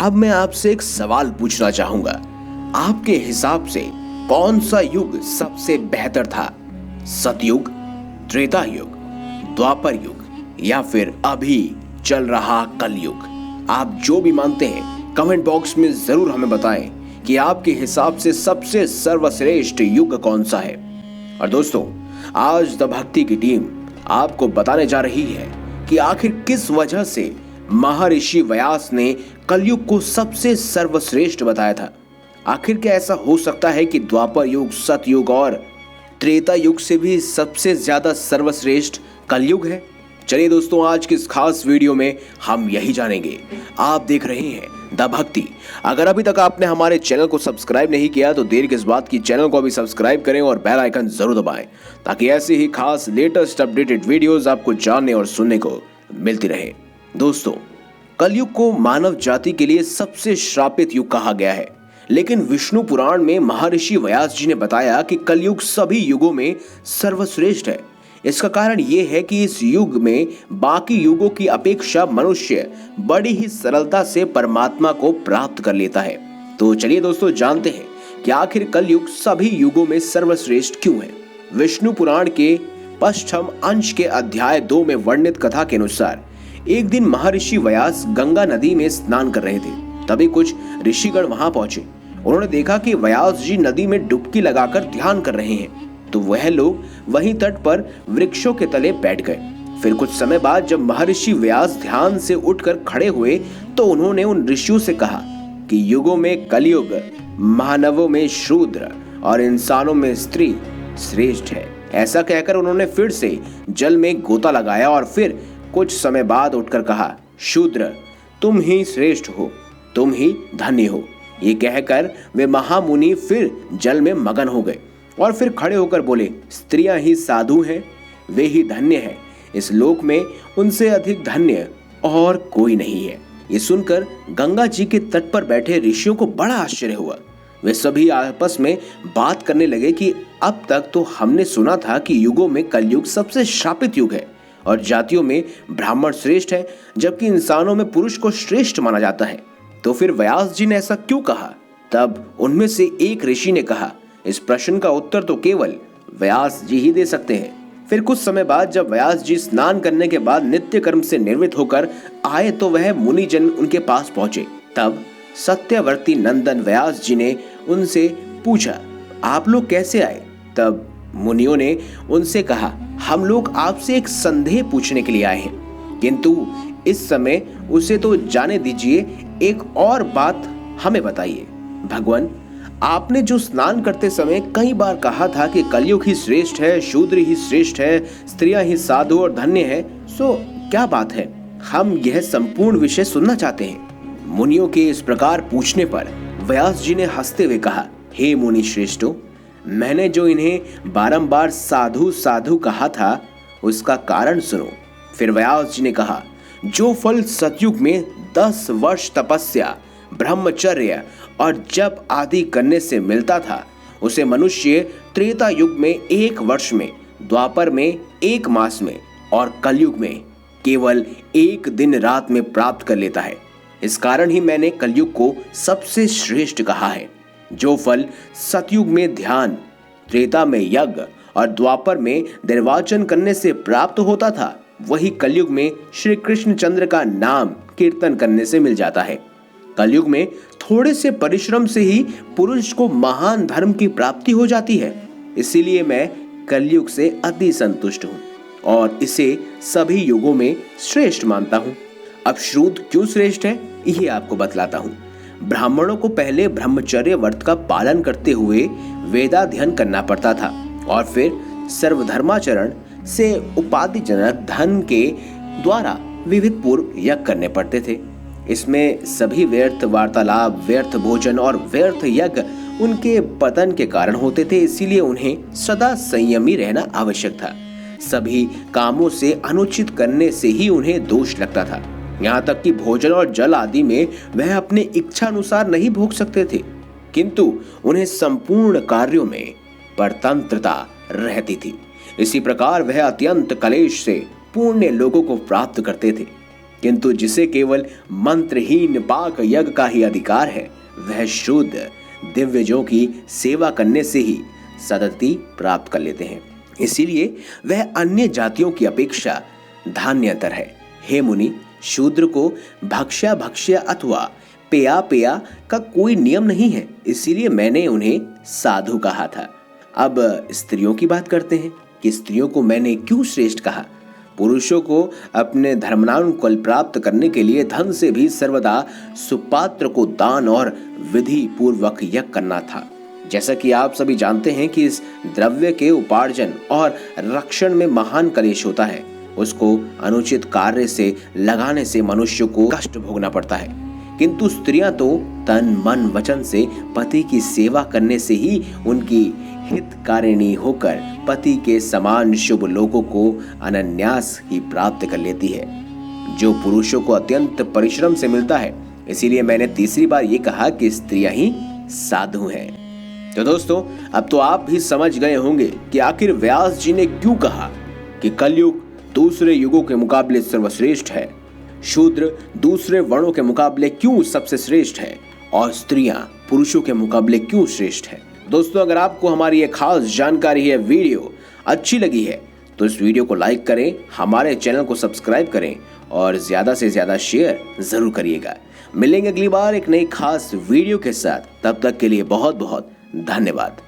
अब मैं आपसे एक सवाल पूछना चाहूंगा। आपके हिसाब से कौन सा युग सबसे बेहतर था? सतयुग, त्रेता युग, द्वापर युग या फिर अभी चल रहा कलयुग? आप जो भी मानते हैं कमेंट बॉक्स में जरूर हमें बताएं कि आपके हिसाब से सबसे सर्वश्रेष्ठ युग कौन सा है। और दोस्तों, आज द भक्ति की टीम आपको बताने जा रही है कि आखिर किस वजह से महर्षि व्यास ने कलयुग को सबसे सर्वश्रेष्ठ बताया था। आखिर क्या ऐसा हो सकता है कि द्वापर युग, सतयुग और त्रेता युग से भी सबसे ज्यादा सर्वश्रेष्ठ कलयुग है? चलिए दोस्तों, आज की इस खास वीडियो में हम यही जानेंगे। आप देख रहे हैं द भक्ति। अगर अभी तक आपने हमारे चैनल को सब्सक्राइब नहीं किया तो देर किस बात की, चैनल को अभी सब्सक्राइब करें और बेल आइकन जरूर दबाएं ताकि ऐसी ही खास लेटेस्ट अपडेटेड वीडियोस आपको जानने और सुनने को मिलती रहे। दोस्तों, कलयुग को मानव जाति के लिए सबसे श्रापित युग कहा गया है, लेकिन विष्णु पुराण में महर्षि व्यास जी ने बताया कि कलयुग सभी युगों में सर्वश्रेष्ठ है। इसका कारण यह है कि इस युग में बाकी युगों की अपेक्षा मनुष्य बड़ी ही सरलता से परमात्मा को प्राप्त कर लेता है। तो चलिए दोस्तों, जानते हैं कि आखिर कलयुग सभी युगों में सर्वश्रेष्ठ क्यों है। विष्णु पुराण के पश्चिम अंश के अध्याय 2 में वर्णित कथा के अनुसार एक दिन महर्षि व्यास गंगा नदी में स्नान कर रहे थे। तभी कुछ ऋषिगण वहां पहुंचे। उन्होंने देखा कि व्यास जी नदी में डुबकी लगाकर ध्यान कर रहे हैं, तो वह लोग वहीं तट पर वृक्षों के तले बैठ गए। फिर कुछ समय बाद जब महर्षि व्यास ध्यान से उठकर खड़े हुए तो उन्होंने उन ऋषियों से कहा कि युगों में कलयुग मानवों में शूद्र और इंसानों में स्त्री श्रेष्ठ है। ऐसा कहकर उन्होंने फिर से जल में गोता लगाया और फिर कुछ समय बाद उठकर कहा, शूद्र तुम ही श्रेष्ठ हो, तुम ही धन्य हो। ये कहकर वे महामुनि फिर जल में मगन हो गए और फिर खड़े होकर बोले, स्त्रियां ही साधु हैं, वे ही धन्य हैं। इस लोक में उनसे अधिक धन्य और कोई नहीं है। ये सुनकर गंगा जी के तट पर बैठे ऋषियों को बड़ा आश्चर्य हुआ। वे सभी आपस में बात करने लगे कि अब तक तो हमने सुना था कि युगों में कलयुग सबसे श्रापित युग है और जातियों में ब्राह्मण श्रेष्ठ है, जबकि इंसानों में पुरुष को श्रेष्ठ माना जाता है। तो फिर व्यास जी ने ऐसा क्यों कहा? तब उनमें से एक ऋषि ने कहा, इस प्रश्न का उत्तर तो केवल व्यास जी ही दे सकते हैं। फिर कुछ समय बाद जब व्यास जी स्नान करने के बाद नित्य कर्म से निर्वृत्त होकर आए तो वह मुनिजन उनके पास पहुंचे। तब सत्यवर्ती नंदन व्यास जी ने उनसे पूछा, आप लोग कैसे आए? तब मुनियों ने उनसे कहा, हम लोग आपसे एक संदेह पूछने के लिए आए हैं, किंतु इस समय उसे तो जाने दीजिए, एक और बात हमें बताइए। भगवान, आपने जो स्नान करते समय कई बार कहा था कि कलयुग ही श्रेष्ठ है, शूद्र ही श्रेष्ठ है, स्त्रियां ही साधु और धन्य है, सो क्या बात है? हम यह संपूर्ण विषय सुनना चाहते हैं। मुनियों के इस प्रकार पूछने पर व्यास जी ने हंसते हुए कहा, हे मुनि श्रेष्ठों, मैंने जो इन्हें बारंबार साधु साधु कहा था उसका कारण सुनो। फिर व्यास जी ने कहा, जो फल सतयुग में 10 वर्ष तपस्या, ब्रह्मचर्य और जप आदि करने से मिलता था, उसे मनुष्य त्रेता युग में 1 वर्ष में, द्वापर में 1 मास में और कलयुग में केवल 1 दिन रात में प्राप्त कर लेता है। इस कारण ही मैंने कलयुग को सबसे श्रेष्ठ कहा है। जो फल सतयुग में ध्यान, त्रेता में यज्ञ और द्वापर में निर्वाचन करने से प्राप्त होता था, वही कलयुग में श्री कृष्ण चंद्र का नाम कीर्तन करने से मिल जाता है। कलयुग में थोड़े से परिश्रम से ही पुरुष को महान धर्म की प्राप्ति हो जाती है। इसीलिए मैं कलयुग से अति संतुष्ट हूँ और इसे सभी युगों में श्रेष्ठ मानता हूँ। अब शूद्र क्यों श्रेष्ठ है, ये आपको बतलाता हूँ। ब्राह्मणों को पहले ब्रह्मचर्य व्रत का पालन करते हुए वेदाध्ययन करना पड़ता था और फिर सर्वधर्माचरण से उपाधिजनक धन के द्वारा विविध पूर्व यज्ञ करने पड़ते थे। इसमें सभी व्यर्थ वार्तालाप, व्यर्थ भोजन और व्यर्थ यज्ञ उनके पतन के कारण होते थे। इसीलिए उन्हें सदा संयमी रहना आवश्यक था। सभी कामों से अनुचित करने से ही उन्हें दोष लगता था। यहाँ तक कि भोजन और जल आदि में वह अपने इच्छा अनुसार नहीं भोग सकते थे, किंतु उन्हें संपूर्ण कार्यों में परतंत्रता रहती थी। इसी प्रकार वह अत्यंत कलेश से पूर्ण लोगों को प्राप्त करते थे। किंतु जिसे केवल मंत्रहीन पाक यज्ञ का ही अधिकार है, वह शूद्र दिव्यजों की सेवा करने से ही सदति प्राप्त कर लेते हैं। इसीलिए वह अन्य जातियों की अपेक्षा धान्यतर है। हे मुनि, शूद्र को भक्ष्या भक्ष्या अथवा पेया पेया का कोई नियम नहीं है, इसीलिए मैंने उन्हें साधु कहा था। अब स्त्रियों की बात करते हैं कि स्त्रियों को मैंने क्यों श्रेष्ठ कहा। पुरुषों को अपने धर्मानुकूल प्राप्त करने के लिए धन से भी सर्वदा सुपात्र को दान और विधि पूर्वक यज्ञ करना था। जैसा कि आप सभी जानते हैं कि इस द्रव्य के उपार्जन और रक्षण में महान कलेश होता है। उसको अनुचित कार्य से लगाने से मनुष्य को कष्ट भोगना पड़ता है, किंतु स्त्रियां तो तन मन वचन से पति की सेवा करने से ही उनकी हितकारिणी होकर पति के समान शुभ लोगों को अनन्यास ही प्राप्त कर लेती है, जो पुरुषों को अत्यंत परिश्रम से मिलता है। इसीलिए मैंने तीसरी बार ये कहा कि स्त्रियां ही साधु हैं। तो दोस्तों, अब तो आप भी समझ गए होंगे कि आखिर व्यास जी ने क्यों कहा कि कलयुग दूसरे युगों के मुकाबले सर्वश्रेष्ठ है, शूद्र दूसरे वर्णों के मुकाबले क्यों सबसे श्रेष्ठ है और स्त्रियां पुरुषों के मुकाबले क्यों श्रेष्ठ है। दोस्तों, अगर आपको हमारी ये खास जानकारी है वीडियो अच्छी लगी है तो इस वीडियो को लाइक करें, हमारे चैनल को सब्सक्राइब करें और ज्यादा से ज्यादा शेयर जरूर करिएगा। मिलेंगे अगली बार एक नई खास वीडियो के साथ, तब तक के लिए बहुत बहुत धन्यवाद।